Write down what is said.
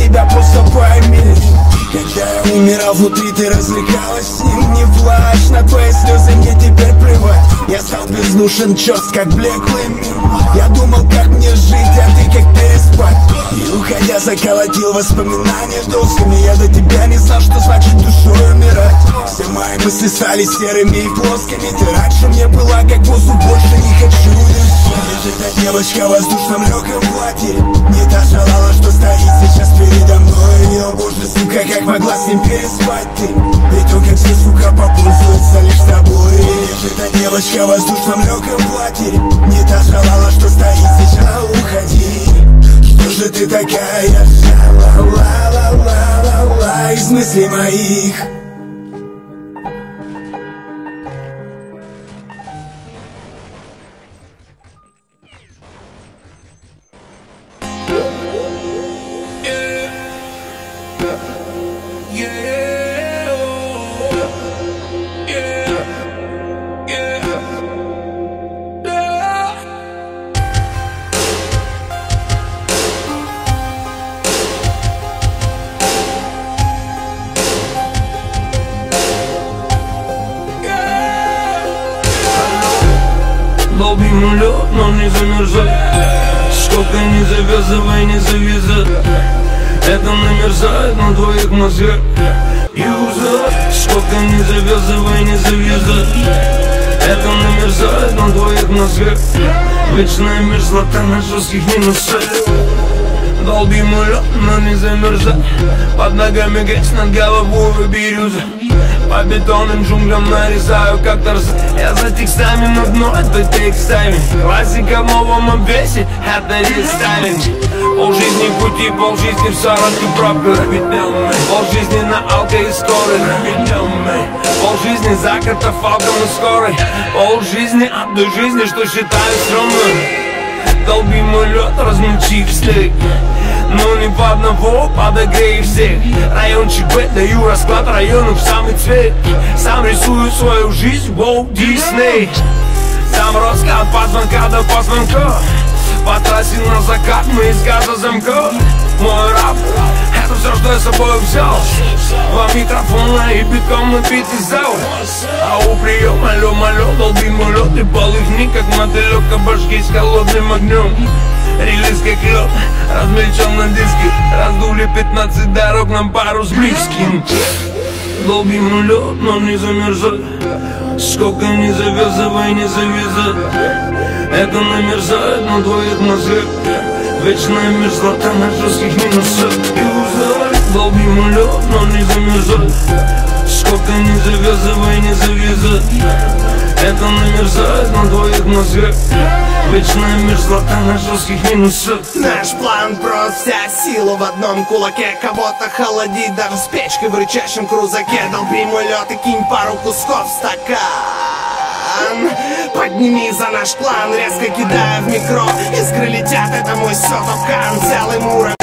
тебя, просто пойми. Когда я умирал внутри, ты развлекалась с ним. Не плачь, на твои слезы мне теперь плевать. Я стал бездушен, черст, как блеклый мир. Я думал, как мне жить, а ты как переспать. И уходя заколотил воспоминания досками. Я до тебя не знал, что значит душой умирать. Все мои мысли стали серыми и плоскими. Ты раньше мне была как воздух, больше не хочу. Лежит эта девочка в воздушном легком платье. Не та шалава, что стоит сейчас передо мной. О боже, сука, как могла с ним переспать ты? Ведь он, как все, сука, попользуется лишь тобой. Лежит эта девочка в воздушном легком платье. Не та шалава, что стоит сейчас. Уходи, что же ты такая? Ла-ла-ла-ла-ла из мыслей моих. Долбим лед, но не замерзай. Сколько не завязывай, не завязай. Это намерзает на твоих мозгах. Юзер, сколько не завязывай, не завязай. Это намерзает на твоих мозгах. Вечная мерзлота на жестких минусах. Долбим лед, но не замерзай. Под ногами грязь, над головой бирюза. По бетонным джунглям нарезаю как Тарзан. Я за текстами, но дно это текстами. Классика в новом обвесе, это рестайлинг. Полжизни в пути, полжизни в саранке пробка. Полжизни на алко и скорой. Полжизни за катафалком и скорой. Полжизни от той жизни, что считаю стрёмной. Долби мой лед, размельчи в стейк. Но не по одного подогрей всех. Райончик Б, даю расклад районов в самый цвет. Сам рисую свою жизнь, Walt Disney. Сам раскат по звонка до позвонка. По трассе на закат мы из газа замков. Мой рап, это все, что я с собой взял. Два микрофона и битком набитый зал. А у приема, алё, долби мой лед. И полыхни, как мотылек, а башки с холодным огнем. Релиз как лед, размельчен на диске. Раздули 15 дорог, нам пару с близким. Долби мой лед, но не замерзай. Сколько не завязывай, не завязай. Это намерзает на твоих мозгах. Вечная мерзлота на жестких минусах. Долби мой лед, но не замерзай. Сколько не завязывай, не завязай. Это намерзает на твоих мозгах. Вечная мерзлота на жестких минусах. Наш план прост, вся сила в одном кулаке. Кого-то холодить даже с печкой в рычащем крузаке. Долби мой лед и кинь пару кусков в стакан. Подними за наш план, резко кидая в микро. Искры летят, это мой сотопкан. Целый муром